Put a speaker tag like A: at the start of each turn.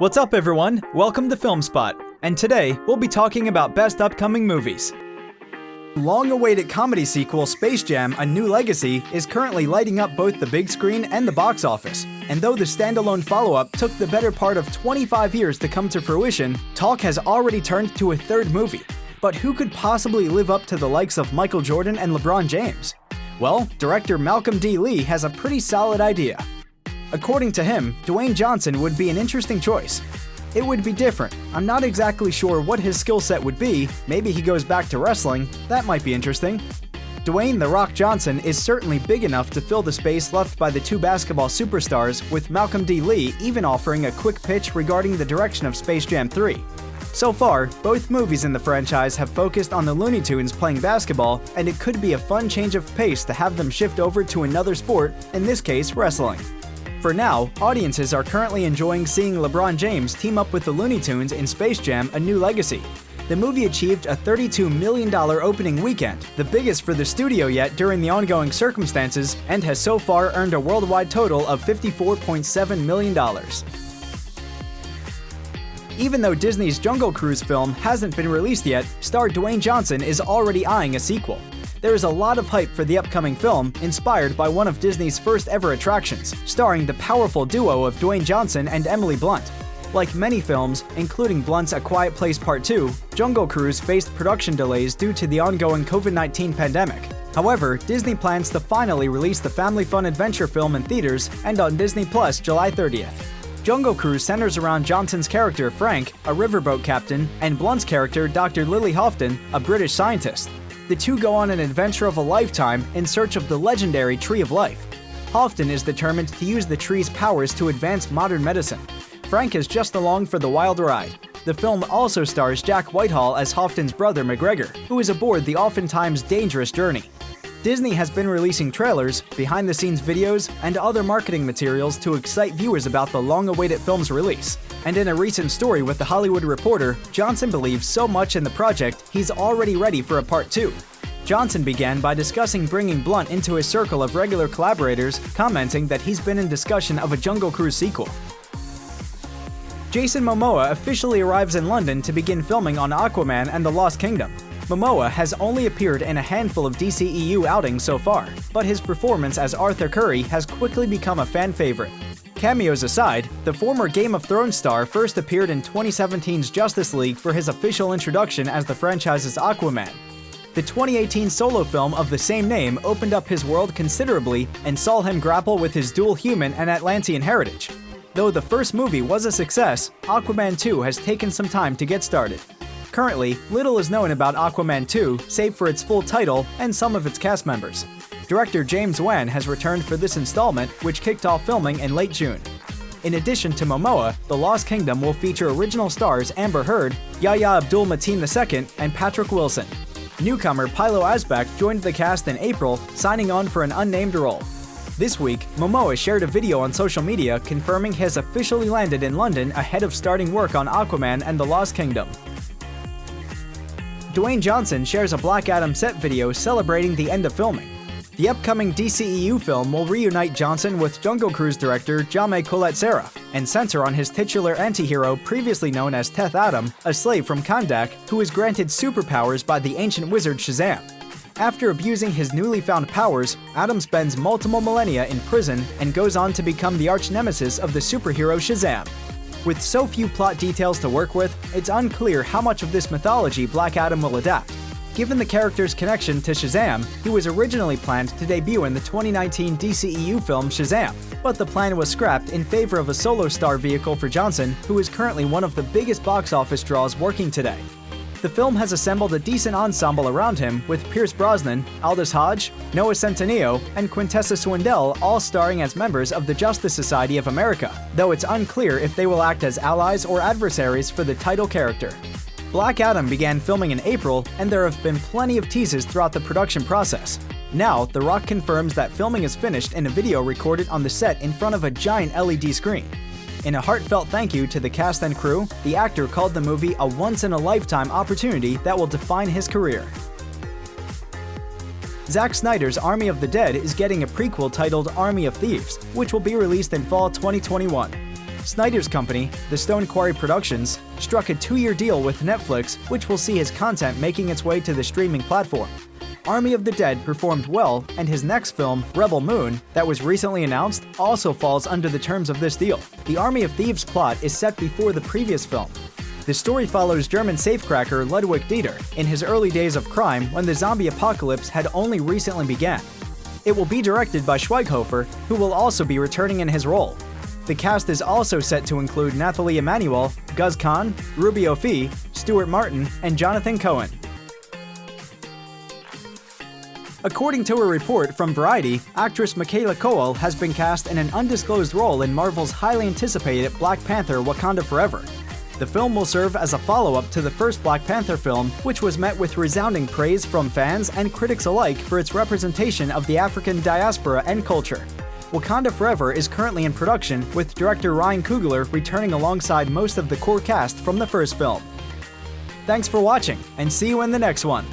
A: What's up everyone? Welcome to FilmSpot, and today we'll be talking about best upcoming movies. Long-awaited comedy sequel Space Jam: A New Legacy is currently lighting up both the big screen and the box office, and though the standalone follow-up took the better part of 25 years to come to fruition, talk has already turned to a third movie. But who could possibly live up to the likes of Michael Jordan and LeBron James? Well, director Malcolm D. Lee has a pretty solid idea. According to him, Dwayne Johnson would be an interesting choice. It would be different. I'm not exactly sure what his skill set would be. Maybe he goes back to wrestling. That might be interesting. Dwayne "The Rock" Johnson is certainly big enough to fill the space left by the two basketball superstars, with Malcolm D. Lee even offering a quick pitch regarding the direction of Space Jam 3. So far, both movies in the franchise have focused on the Looney Tunes playing basketball, and it could be a fun change of pace to have them shift over to another sport, in this case wrestling. For now, audiences are currently enjoying seeing LeBron James team up with the Looney Tunes in Space Jam: A New Legacy. The movie achieved a $32 million opening weekend, the biggest for the studio yet during the ongoing circumstances, and has so far earned a worldwide total of $54.7 million. Even though Disney's Jungle Cruise film hasn't been released yet, star Dwayne Johnson is already eyeing a sequel. There is a lot of hype for the upcoming film, inspired by one of Disney's first ever attractions, starring the powerful duo of Dwayne Johnson and Emily Blunt. Like many films, including Blunt's A Quiet Place Part 2, Jungle Cruise faced production delays due to the ongoing COVID-19 pandemic. However, Disney plans to finally release the family fun adventure film in theaters and on Disney Plus July 30th. Jungle Cruise centers around Johnson's character Frank, a riverboat captain, and Blunt's character Dr. Lily Houghton, a British scientist. The two go on an adventure of a lifetime in search of the legendary Tree of Life. Houghton is determined to use the tree's powers to advance modern medicine. Frank is just along for the wild ride. The film also stars Jack Whitehall as Houghton's brother McGregor, who is aboard the oftentimes dangerous journey. Disney has been releasing trailers, behind-the-scenes videos, and other marketing materials to excite viewers about the long-awaited film's release. And in a recent story with The Hollywood Reporter, Johnson believes so much in the project, he's already ready for a part 2. Johnson began by discussing bringing Blunt into his circle of regular collaborators, commenting that he's been in discussion of a Jungle Cruise sequel. Jason Momoa officially arrives in London to begin filming on Aquaman and the Lost Kingdom. Momoa has only appeared in a handful of DCEU outings so far, but his performance as Arthur Curry has quickly become a fan favorite. Cameos aside, the former Game of Thrones star first appeared in 2017's Justice League for his official introduction as the franchise's Aquaman. The 2018 solo film of the same name opened up his world considerably and saw him grapple with his dual human and Atlantean heritage. Though the first movie was a success, Aquaman 2 has taken some time to get started. Currently, little is known about Aquaman 2, save for its full title and some of its cast members. Director James Wan has returned for this installment, which kicked off filming in late June. In addition to Momoa, The Lost Kingdom will feature original stars Amber Heard, Yahya Abdul-Mateen II, and Patrick Wilson. Newcomer Pilo Asbak joined the cast in April, signing on for an unnamed role. This week, Momoa shared a video on social media confirming he has officially landed in London ahead of starting work on Aquaman and The Lost Kingdom. Dwayne Johnson shares a Black Adam set video celebrating the end of filming. The upcoming DCEU film will reunite Johnson with Jungle Cruise director Jaume Collet-Serra and center on his titular antihero previously known as Teth Adam, a slave from Kahndaq who is granted superpowers by the ancient wizard Shazam. After abusing his newly found powers, Adam spends multiple millennia in prison and goes on to become the arch-nemesis of the superhero Shazam. With so few plot details to work with, it's unclear how much of this mythology Black Adam will adapt. Given the character's connection to Shazam, he was originally planned to debut in the 2019 DCEU film Shazam, but the plan was scrapped in favor of a solo star vehicle for Johnson, who is currently one of the biggest box office draws working today. The film has assembled a decent ensemble around him, with Pierce Brosnan, Aldous Hodge, Noah Centineo, and Quintessa Swindell all starring as members of the Justice Society of America, though it's unclear if they will act as allies or adversaries for the title character. Black Adam began filming in April, and there have been plenty of teases throughout the production process. Now, The Rock confirms that filming is finished in a video recorded on the set in front of a giant LED screen. In a heartfelt thank you to the cast and crew, the actor called the movie a once-in-a-lifetime opportunity that will define his career. Zack Snyder's Army of the Dead is getting a prequel titled Army of Thieves, which will be released in fall 2021. Snyder's company, the Stone Quarry Productions, struck a 2-year deal with Netflix, which will see his content making its way to the streaming platform. Army of the Dead performed well, and his next film, Rebel Moon, that was recently announced, also falls under the terms of this deal. The Army of Thieves plot is set before the previous film. The story follows German safecracker Ludwig Dieter in his early days of crime when the zombie apocalypse had only recently began. It will be directed by Schweighofer, who will also be returning in his role. The cast is also set to include Nathalie Emmanuel, Guz Khan, Rubio Fee, Stuart Martin, and Jonathan Cohen. According to a report from Variety, actress Michaela Coel has been cast in an undisclosed role in Marvel's highly anticipated Black Panther: Wakanda Forever. The film will serve as a follow-up to the first Black Panther film, which was met with resounding praise from fans and critics alike for its representation of the African diaspora and culture. Wakanda Forever is currently in production, with director Ryan Coogler returning alongside most of the core cast from the first film. Thanks for watching, and see you in the next one!